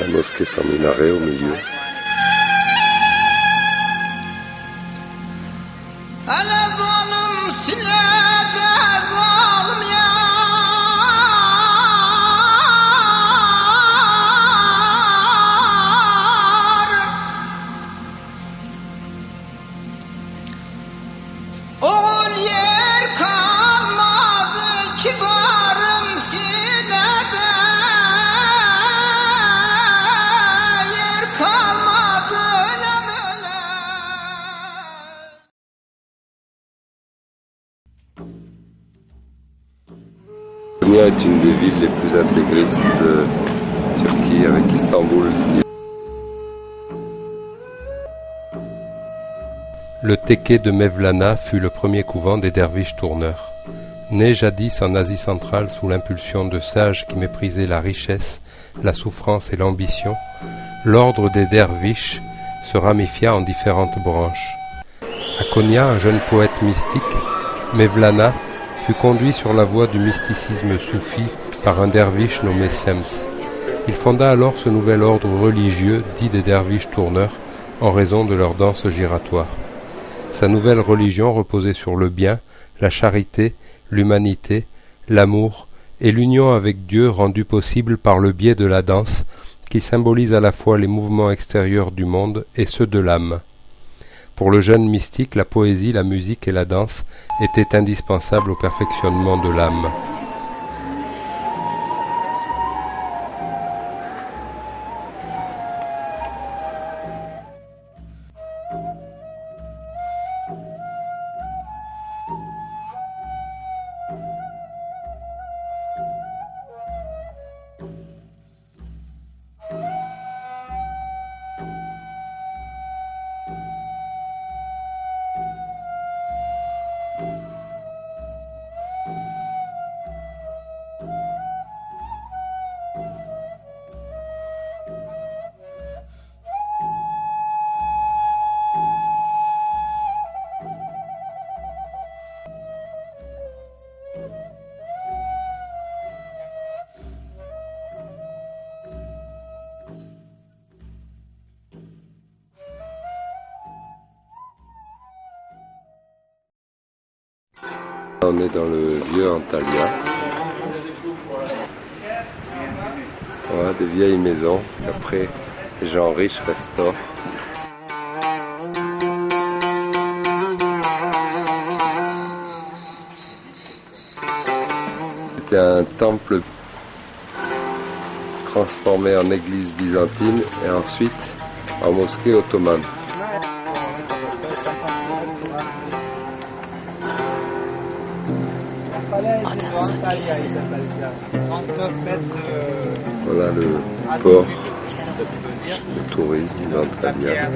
La mosquée sans minaret au milieu. Konya est une des villes les plus intégristes de Turquie avec Istanbul. Le tekke de Mevlana fut le premier couvent des derviches tourneurs. Né jadis en Asie centrale sous l'impulsion de sages qui méprisaient la richesse, la souffrance et l'ambition, l'ordre des derviches se ramifia en différentes branches. À Konya, un jeune poète mystique, Mevlana, fut conduit sur la voie du mysticisme soufi par un derviche nommé Sems. Il fonda alors ce nouvel ordre religieux dit des derviches tourneurs en raison de leur danse giratoire. Sa nouvelle religion reposait sur le bien, la charité, l'humanité, l'amour et l'union avec Dieu rendue possible par le biais de la danse qui symbolise à la fois les mouvements extérieurs du monde et ceux de l'âme. Pour le jeune mystique, la poésie, la musique et la danse étaient indispensables au perfectionnement de l'âme. On est dans le vieux Antalya. Voilà, des vieilles maisons qu'après les gens riches restaurent. C'était un temple transformé en église byzantine et ensuite en mosquée ottomane. Voilà le port de tourisme d'Antalya.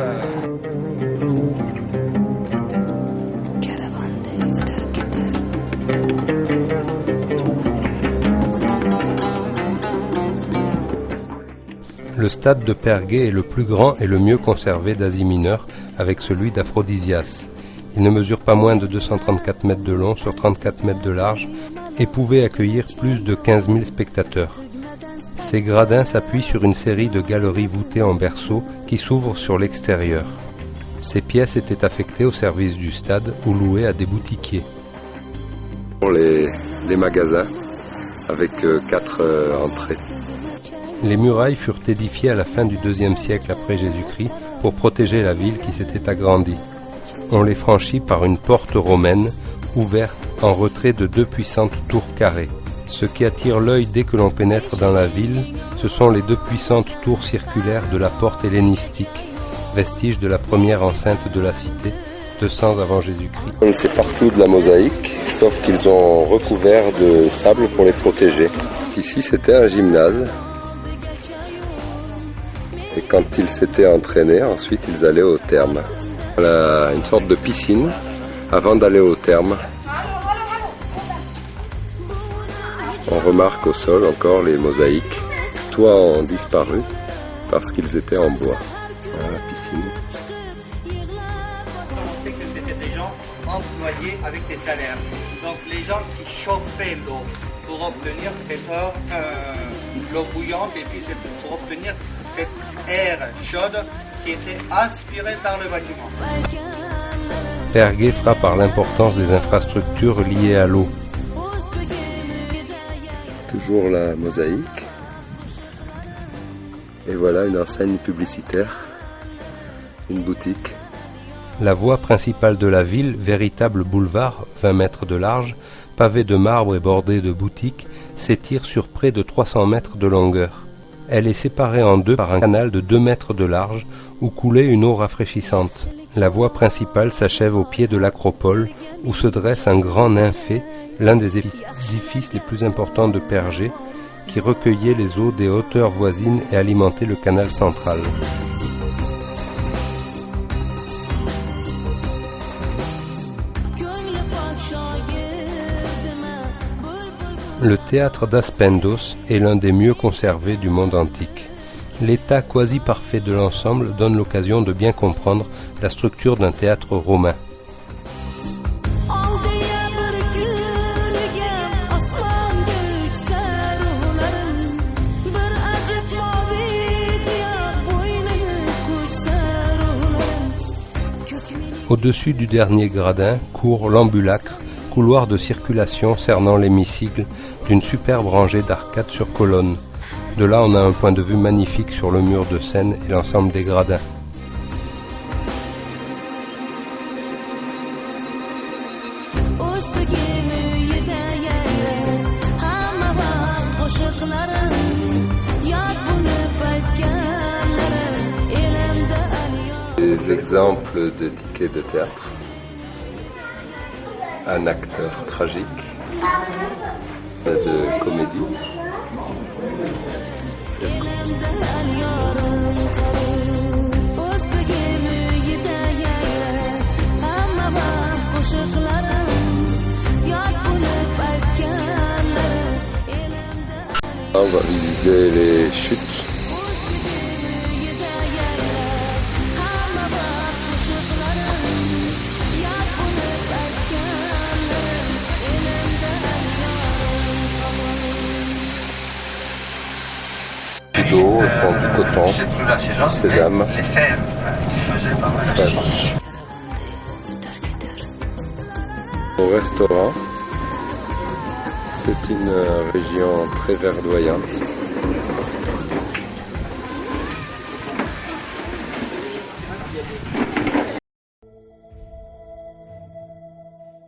Le stade de Pergué est le plus grand et le mieux conservé d'Asie mineure avec celui d'Aphrodisias. Il ne mesure pas moins de 234 mètres de long sur 34 mètres de large et pouvait accueillir plus de 15 000 spectateurs. Ces gradins s'appuient sur une série de galeries voûtées en berceau qui s'ouvrent sur l'extérieur. Ces pièces étaient affectées au service du stade ou louées à des boutiquiers. Pour les magasins, avec 4 entrées. Les murailles furent édifiées à la fin du IIe siècle après Jésus-Christ pour protéger la ville qui s'était agrandie. On les franchit par une porte romaine ouverte en retrait de 2 puissantes tours carrées. Ce qui attire l'œil dès que l'on pénètre dans la ville, ce sont les 2 puissantes tours circulaires de la porte hellénistique, vestige de la première enceinte de la cité, 200 avant Jésus-Christ. C'est partout de la mosaïque, sauf qu'ils ont recouvert de sable pour les protéger. Ici, c'était un gymnase. Et quand ils s'étaient entraînés, ensuite ils allaient au terme. Voilà une sorte de piscine avant d'aller au terme. On remarque au sol encore les mosaïques. Les toits ont disparu parce qu'ils étaient en bois. Voilà la piscine. C'est que c'était des gens employés avec des salaires. Donc les gens qui chauffaient l'eau pour obtenir l'eau bouillante et puis pour obtenir cette air chaude qui était aspirée par le bâtiment. Pergué frappe par l'importance des infrastructures liées à l'eau. Toujours la mosaïque. Et voilà une enseigne publicitaire, une boutique. La voie principale de la ville, véritable boulevard, 20 mètres de large, pavé de marbre et bordé de boutiques, s'étire sur près de 300 mètres de longueur. Elle est séparée en deux par un canal de 2 mètres de large où coulait une eau rafraîchissante. La voie principale s'achève au pied de l'acropole où se dresse un grand nymphée, l'un des édifices les plus importants de Pergé, qui recueillait les eaux des hauteurs voisines et alimentait le canal central. Le théâtre d'Aspendos est l'un des mieux conservés du monde antique. L'état quasi parfait de l'ensemble donne l'occasion de bien comprendre la structure d'un théâtre romain. Au-dessus du dernier gradin court l'ambulacre, couloir de circulation cernant l'hémicycle d'une superbe rangée d'arcades sur colonnes. De là, on a un point de vue magnifique sur le mur de scène et l'ensemble des gradins. Des exemples de tickets de théâtre. Un acteur tragique de comédie. On va visiter les chutes. D'eau, ils font du coton, du sésame. Les fèves qui faisaient pas mal de sauce. Au restaurant, c'est une région très verdoyante.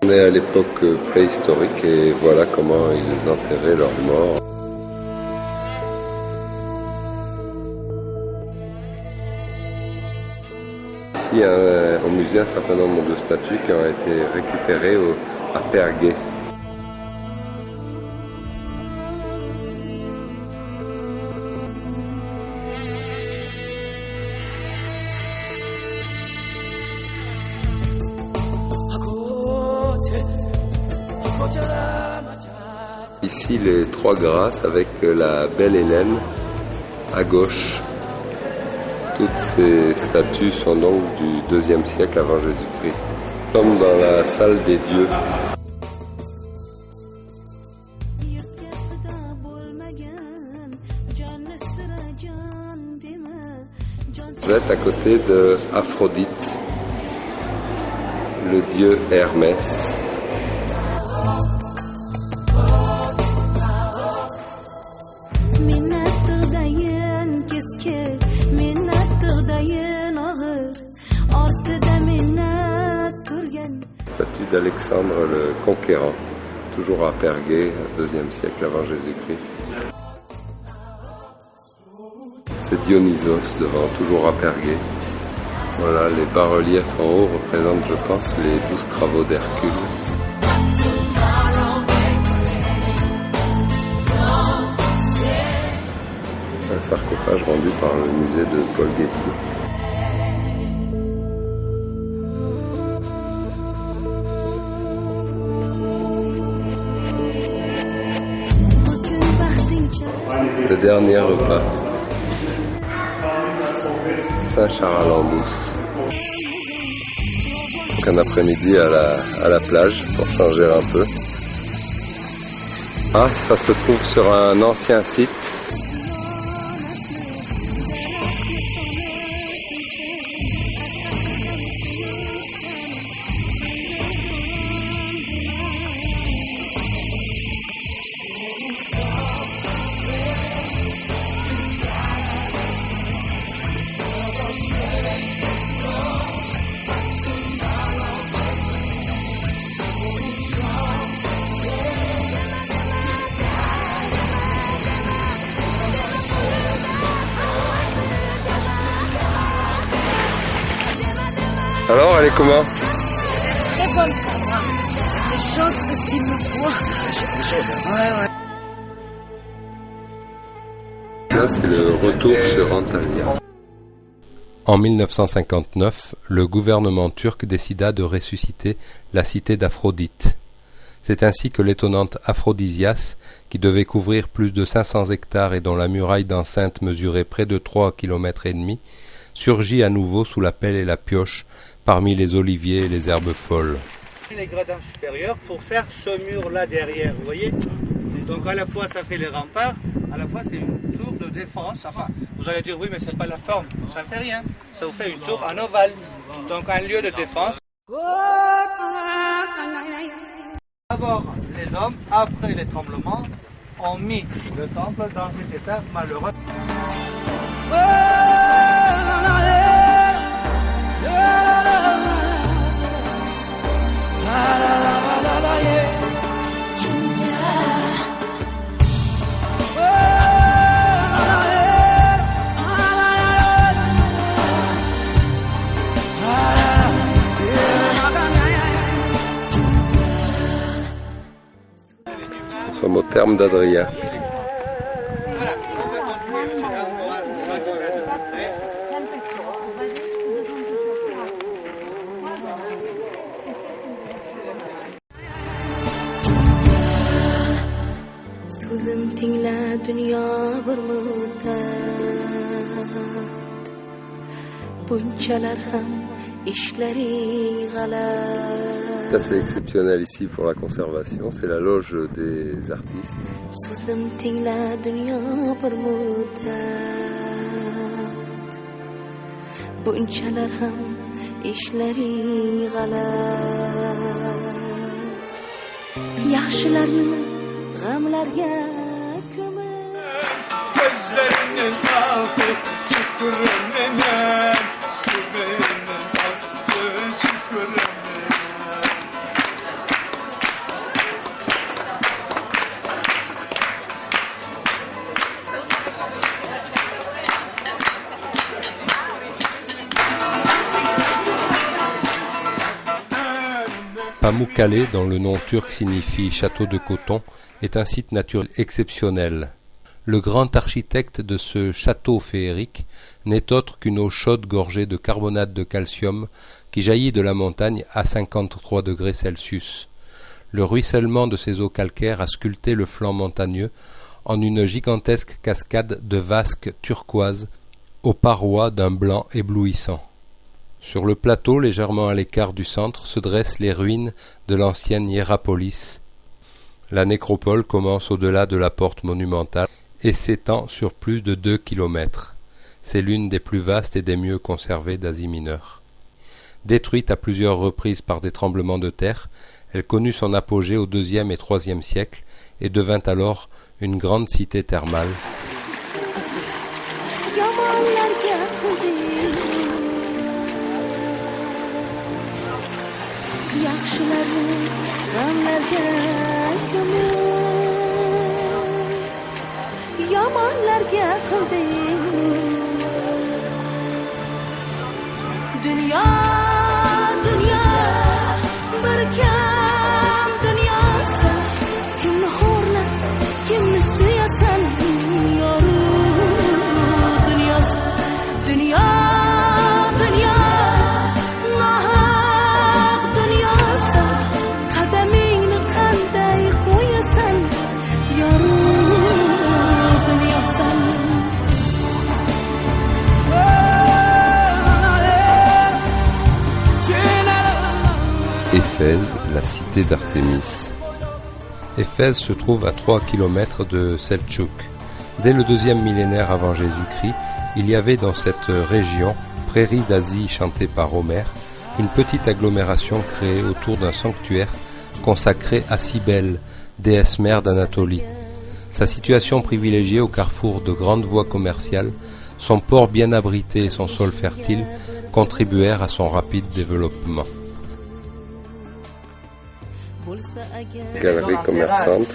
On est à l'époque préhistorique et voilà comment ils enterraient leurs morts. Ici, au musée, un certain nombre de statues qui ont été récupérées à Pergué. Ici, les Trois Grâces avec la Belle Hélène à gauche. Toutes ces statues sont donc du IIe siècle avant Jésus-Christ. Nous sommes dans la salle des dieux. Vous êtes à côté de Aphrodite, le dieu Hermès. Statue d'Alexandre le Conquérant, toujours à Pergué, au IIe siècle avant Jésus-Christ. C'est Dionysos devant, toujours à Pergué. Voilà, les bas-reliefs en haut représentent, je pense, les 12 travaux d'Hercule. Un sarcophage rendu par le musée de Paul Getty. Le dernier repas. Saint-Charles-en-Bousse. Donc un après-midi à la plage pour changer un peu. Ah, ça se trouve sur un ancien site. Alors, elle est comment? Très bonne pour moi. Les choses, c'est ce qu'il me faut. Ouais. Là, c'est le retour sur Antalya. En 1959, le gouvernement turc décida de ressusciter la cité d'Aphrodite. C'est ainsi que l'étonnante Aphrodisias, qui devait couvrir plus de 500 hectares et dont la muraille d'enceinte mesurait près de 3,5 km, surgit à nouveau sous la pelle et la pioche, parmi les oliviers et les herbes folles. Les gradins supérieurs pour faire ce mur-là derrière, vous voyez? Et donc à la fois ça fait les remparts, à la fois c'est une tour de défense. Enfin, vous allez dire oui, mais c'est pas la forme, ça fait rien. Ça vous fait une tour en ovale, donc un lieu de défense. D'abord, les hommes, après les tremblements, ont mis le temple dans cet état malheureux. Nous sommes au terme d'Adrien. So'zim tingla dunyo bir muddat, bunchalar ham ishlaring g'alat. C'est exceptionnel ici pour la conservation, c'est la loge des artistes. So'zim tingla dunyo bir muddat, bunchalar ham ishlaring g'alat. Yaxshilarni g'amlarga ko'mib, gözlerinin altı çukurundan, göbeğinin altı çukurundan. Pamukkale, dont le nom turc signifie château de coton, est un site naturel exceptionnel. Le grand architecte de ce château féerique n'est autre qu'une eau chaude gorgée de carbonate de calcium qui jaillit de la montagne à 53 degrés Celsius. Le ruissellement de ces eaux calcaires a sculpté le flanc montagneux en une gigantesque cascade de vasques turquoises aux parois d'un blanc éblouissant. Sur le plateau, légèrement à l'écart du centre, se dressent les ruines de l'ancienne Hiérapolis. La nécropole commence au-delà de la porte monumentale et s'étend sur plus de 2 kilomètres. C'est l'une des plus vastes et des mieux conservées d'Asie mineure. Détruite à plusieurs reprises par des tremblements de terre, elle connut son apogée au IIe et IIIe siècle et devint alors une grande cité thermale. Yaxshilarni g'amlarga ko'mib, yomonlarga qilding. Dunyo, dunyo, bir kam dunyosan, kimni xo'rlab, kimni suyasan, yorug' dunyosan. Dunyo, dunyo, Éphèse, la cité d'Artémis. Éphèse se trouve à 3 km de Seltchouk. Dès le 2e millénaire avant Jésus-Christ, il y avait dans cette région, prairie d'Asie chantée par Homère, une petite agglomération créée autour d'un sanctuaire consacré à Cybèle, déesse mère d'Anatolie. Sa situation privilégiée au carrefour de grandes voies commerciales, son port bien abrité et son sol fertile contribuèrent à son rapide développement. Galerie commerçante.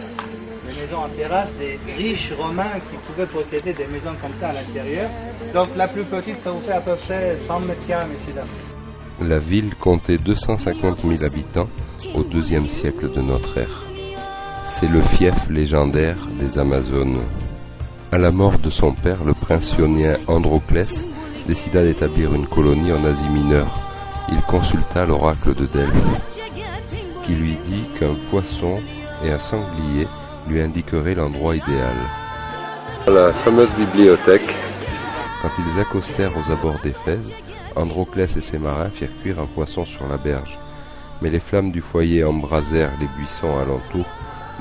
Les maisons en terrasse des riches romains qui pouvaient posséder des maisons comme ça à l'intérieur. Donc la plus petite, ça vous fait à peu près 100 mètres carrés, messieurs, dames. La ville comptait 250 000 habitants au IIe siècle de notre ère. C'est le fief légendaire des Amazones. À la mort de son père, le prince ionien Androclès décida d'établir une colonie en Asie mineure. Il consulta l'oracle de Delphes, qui lui dit qu'un poisson et un sanglier lui indiqueraient l'endroit idéal. La fameuse bibliothèque. Quand ils accostèrent aux abords d'Éphèse, Androclès et ses marins firent cuire un poisson sur la berge. Mais les flammes du foyer embrasèrent les buissons alentour,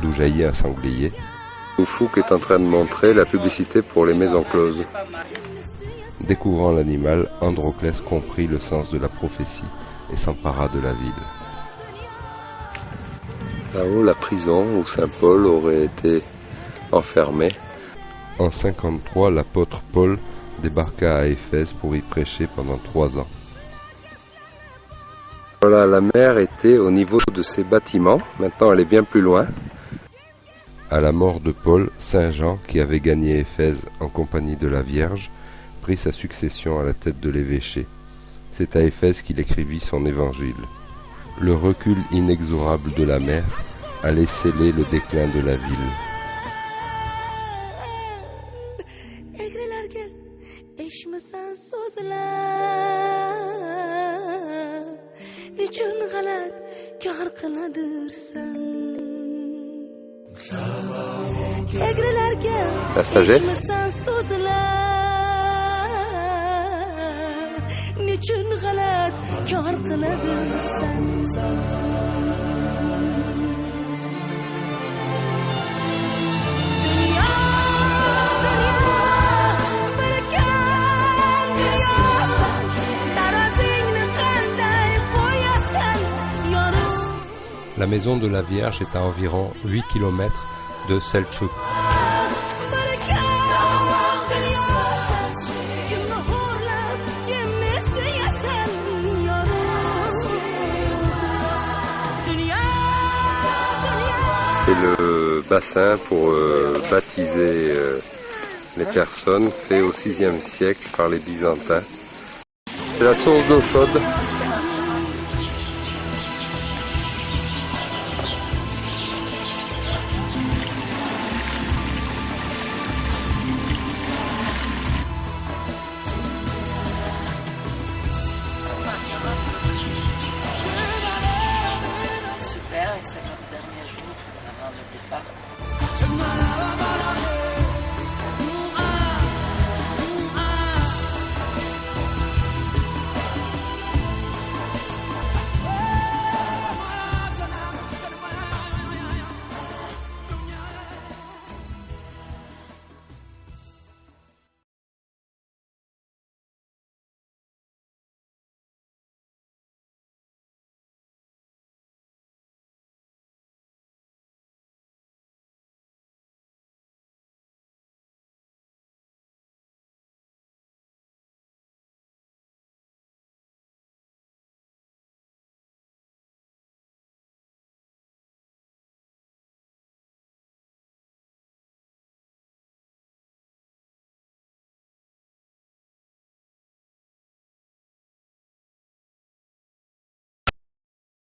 d'où jaillit un sanglier. Oufouk est en train de montrer la publicité pour les maisons closes. Découvrant l'animal, Androclès comprit le sens de la prophétie. et s'empara de la ville. Là-haut, la prison où saint Paul aurait été enfermé. En 53, l'apôtre Paul débarqua à Éphèse pour y prêcher pendant 3 ans. Voilà, la mer était au niveau de ces bâtiments, maintenant elle est bien plus loin. À la mort de Paul, saint Jean, qui avait gagné Éphèse en compagnie de la Vierge, prit sa succession à la tête de l'évêché. C'est à Éphèse qu'il écrivit son évangile. Le recul inexorable de la mer allait sceller le déclin de la ville. La sagesse. La maison de la Vierge est à environ 8 km de Selçuk. C'est le bassin pour baptiser les personnes, fait au VIe siècle par les Byzantins. C'est la source d'eau chaude